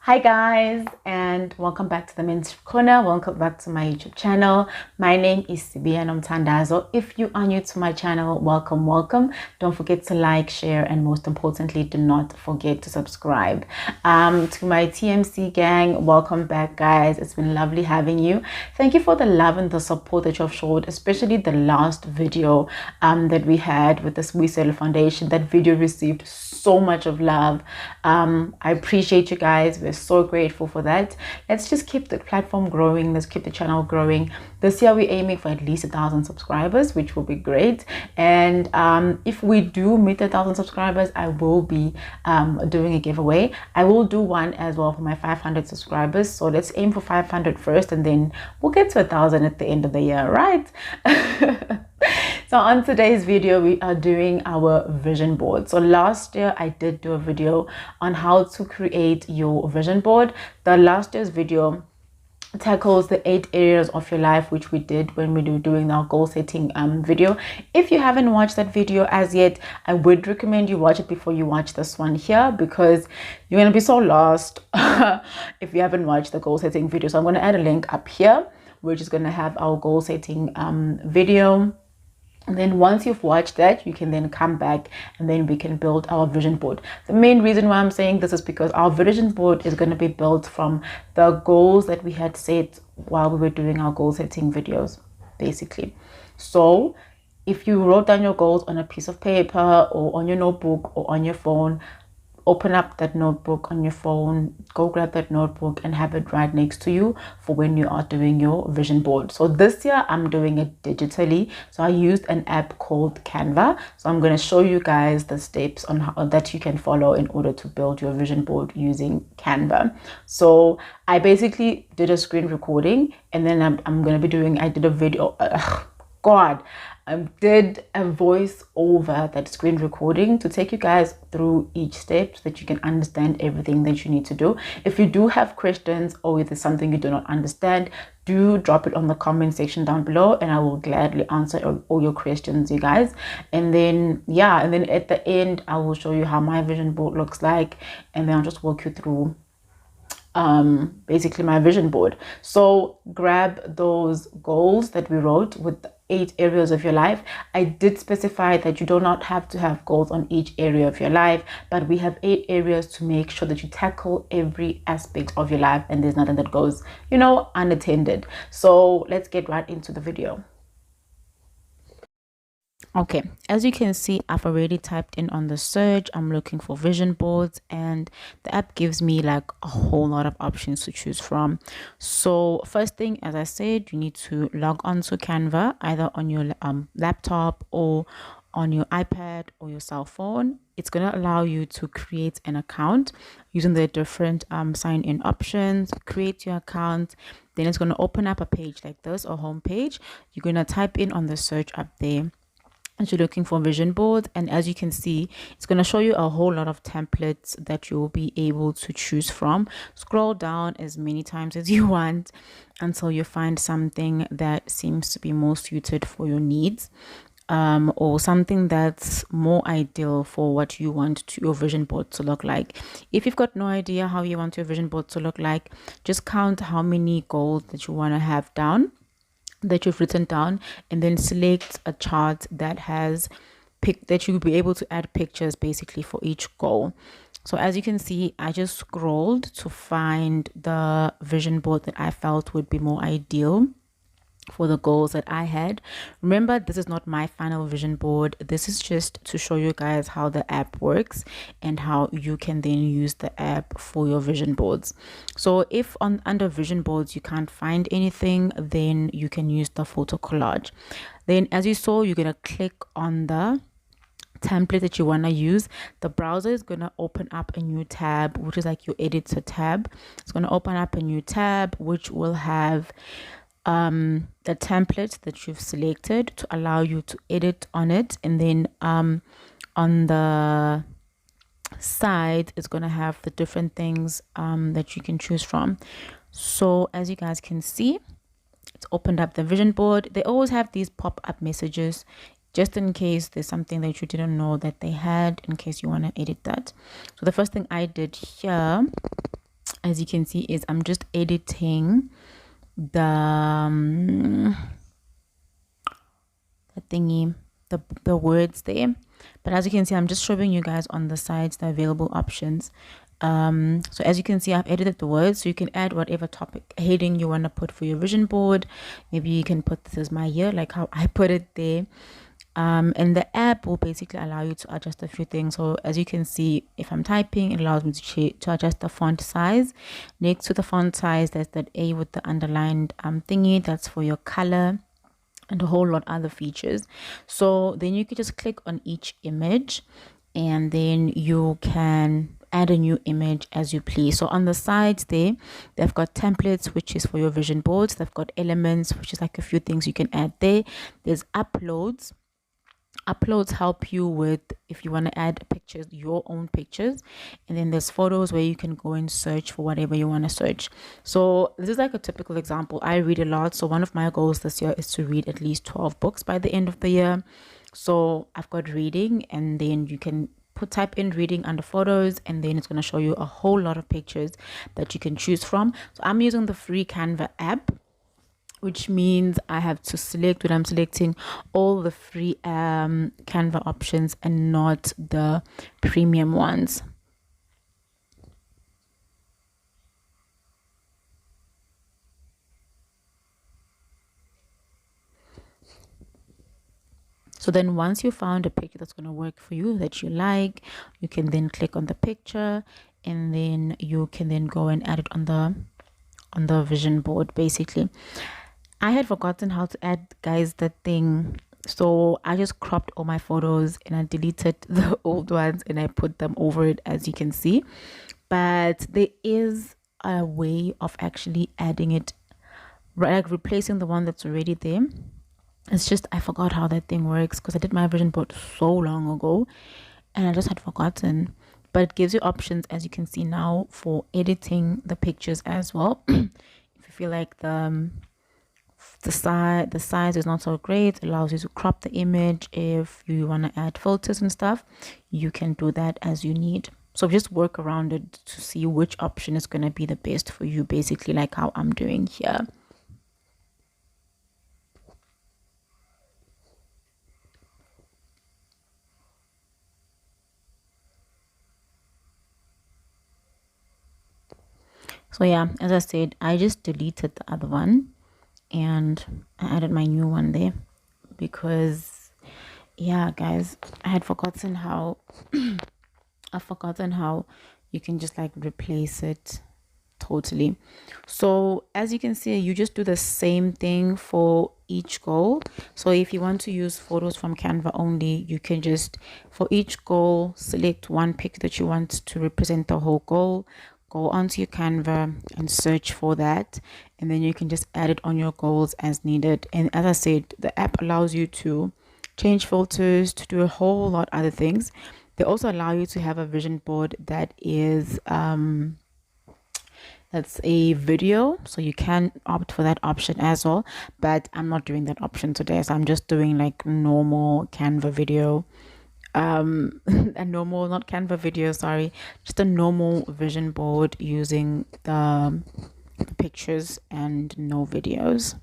Hi guys, and welcome back to the Mentorship Corner. Welcome back to my YouTube channel. My name is Sibiya Nomthandazo. If you are new to my channel, welcome. Don't forget to like, share, and most importantly, do not forget to subscribe. To my TMC gang, welcome back guys. It's been lovely having you. Thank you for the love and the support that you have showed, especially the last video that we had with the Sweet Foundation. That video received so much of love. I appreciate you guys. We're so grateful for that. Let's just keep the platform growing. Let's keep the channel growing. This year we're aiming for at least 1,000 subscribers, which will be great. And if we do meet 1,000 subscribers, I will be doing a giveaway. I will do one as well for my 500 subscribers. So let's aim for 500 first, and then we'll get to 1,000 at the end of the year, right? So on today's video, we are doing our vision board. So last year I did do a video on how to create your vision board. The last year's video tackles the 8 areas of your life, which we did when we were doing our goal setting video. If you haven't watched that video as yet, I would recommend you watch it before you watch this one here, because you're going to be so lost if you haven't watched the goal setting video. So I'm going to add a link up here, which is going to have our goal setting video. And then once you've watched that, you can then come back and then we can build our vision board. The main reason why I'm saying this is because our vision board is going to be built from the goals that we had set while we were doing our goal setting videos, basically. So if you wrote down your goals on a piece of paper or on your notebook or on your phone, open up that notebook on your phone, go grab that notebook and have it right next to you for when you are doing your vision board. So this year I'm doing it digitally. So I used an app called Canva. So I'm going to show you guys the steps on how that you can follow in order to build your vision board using Canva. So I basically did a screen recording, and then I'm going to be doing, I did a video. I did a voice over that screen recording to take you guys through each step so that you can understand everything that you need to do. If you do have questions or if there's something you do not understand, do drop it on the comment section down below and I will gladly answer all your questions, you guys. And then at the end I will show you how my vision board looks like, and then I'll just walk you through basically my vision board. So grab those goals that we wrote with 8 areas of your life. I did specify that you do not have to have goals on each area of your life, but we have 8 areas to make sure that you tackle every aspect of your life and there's nothing that goes, unattended. So let's get right into the video. Okay, as you can see, I've already typed in on the search, I'm looking for vision boards, and the app gives me like a whole lot of options to choose from. So first thing, as I said, you need to log on to Canva either on your laptop or on your iPad or your cell phone. It's going to allow you to create an account using the different sign-in options. Create your account, then it's going to open up a page like this, or home page. You're going to type in on the search up there and you're looking for vision board, and as you can see, it's going to show you a whole lot of templates that you'll be able to choose from. Scroll down as many times as you want until you find something that seems to be more suited for your needs, or something that's more ideal for what you want your vision board to look like. If you've got no idea how you want your vision board to look like, just count how many goals that you want to have down, that you've written down, and then select a chart that has that you'll be able to add pictures basically for each goal. So as you can see, I just scrolled to find the vision board that I felt would be more ideal for the goals that I had. Remember, this is not my final vision board. This is just to show you guys how the app works and how you can then use the app for your vision boards. So if under vision boards you can't find anything, then you can use the photo collage. Then as you saw, you're going to click on the template that you want to use. The browser is going to open up a new tab, which is like your editor tab. It's going to open up a new tab which will have the template that you've selected to allow you to edit on it, and then on the side it's going to have the different things that you can choose from. So as you guys can see, it's opened up the vision board. They always have these pop-up messages just in case there's something that you didn't know that they had, in case you want to edit that. So the first thing I did here as you can see, is I'm just editing the thingy, the words there. But as you can see, I'm just showing you guys on the sides the available options. So as you can see, I've edited the words, so you can add whatever topic heading you want to put for your vision board. Maybe you can put this as my year, like how I put it there. And the app will basically allow you to adjust a few things. So as you can see, if I'm typing, it allows me to adjust the font size. Next to the font size, there's that A with the underlined thingy, that's for your color, and a whole lot other features. So then you can just click on each image, and then you can add a new image as you please. So on the sides there, they've got templates, which is for your vision boards. They've got elements, which is like a few things you can add there. There's uploads. Uploads help you with if you want to add pictures, your own pictures. And then there's photos, where you can go and search for whatever you want to search. So this is like a typical example. I read a lot, so one of my goals this year is to read at least 12 books by the end of the year. So I've got reading, and then you can type in reading under photos, and then it's going to show you a whole lot of pictures that you can choose from. So I'm using the free Canva app, which means I have to select, when I'm selecting, all the free Canva options and not the premium ones. So then once you found a picture that's going to work for you, that you like, you can then click on the picture, and then you can then go and add it on the vision board. Basically, I had forgotten how to add, guys, that thing. So I just cropped all my photos, and I deleted the old ones, and I put them over it, as you can see. But there is a way of actually adding it, like replacing the one that's already there. It's just I forgot how that thing works, because I did my vision board so long ago and I just had forgotten. But it gives you options, as you can see now, for editing the pictures as well. If you feel like the size is not so great, it allows you to crop the image. If you want to add filters and stuff, you can do that as you need. So just work around it to see which option is going to be the best for you, basically, like how I'm doing here. So yeah, as I said, I just deleted the other one and I added my new one there, because yeah, guys, I had forgotten how I've forgotten how you can just like replace it totally. So as you can see, you just do the same thing for each goal. So if you want to use photos from Canva only, you can just, for each goal, select one pic that you want to represent the whole goal, go onto your Canva and search for that, and then you can just add it on your goals as needed. And as I said, the app allows you to change filters, to do a whole lot other things. They also allow you to have a vision board that is that's a video, so you can opt for that option as well, but I'm not doing that option today, so I'm just doing like normal Canva video, a normal, not Canva video, sorry, just a normal vision board using the pictures and no videos.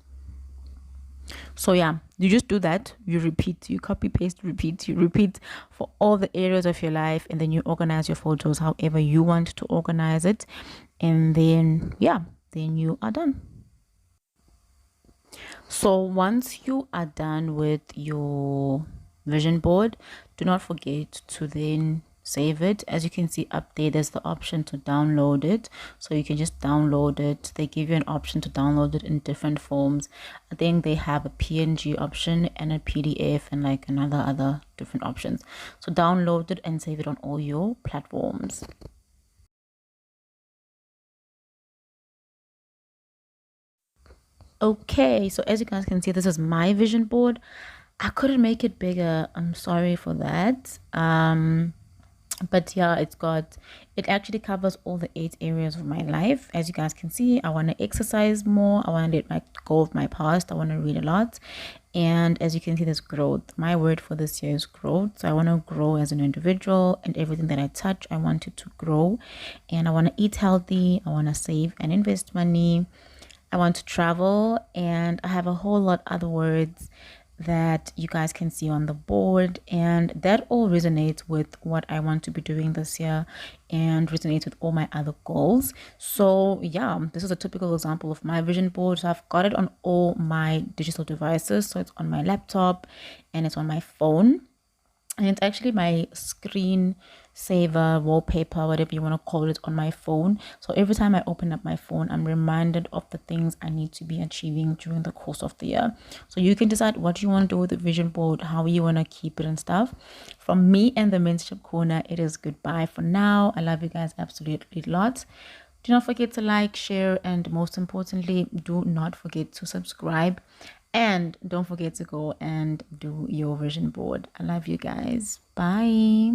So yeah, you just do that, you repeat, you copy paste, repeat, you repeat for all the areas of your life, and then you organize your photos however you want to organize it, and then yeah, then you are done. So once you are done with your vision board, do not forget to then save it. As you can see up there, there's the option to download it, so you can just download it. They give you an option to download it in different forms. I think they have a PNG option and a PDF and like another other different options. So download it and save it on all your platforms. Okay, so as you guys can see, this is my vision board. I couldn't make it bigger, I'm sorry for that. But yeah, it actually covers all the 8 areas of my life. As you guys can see, I want to exercise more, I want to let go of my past, I want to read a lot, And as you can see, there's growth. My word for this year is growth. So I want to grow as an individual, and everything that I touch, I want it to grow. And I want to eat healthy. I want to save and invest money. I want to travel, and I have a whole lot other words that you guys can see on the board, and that all resonates with what I want to be doing this year and resonates with all my other goals. So yeah, this is a typical example of my vision board. So I've got it on all my digital devices. So it's on my laptop and it's on my phone, and it's actually my screen saver, wallpaper, whatever you want to call it, on my phone. So every time I open up my phone, I'm reminded of the things I need to be achieving during the course of the year. So you can decide what you want to do with the vision board, how you want to keep it and stuff. From me and the Mentorship Corner, it is goodbye for now. I love you guys absolutely lots. Do not forget to like, share, and most importantly, do not forget to subscribe. And don't forget to go and do your vision board. I love you guys. Bye.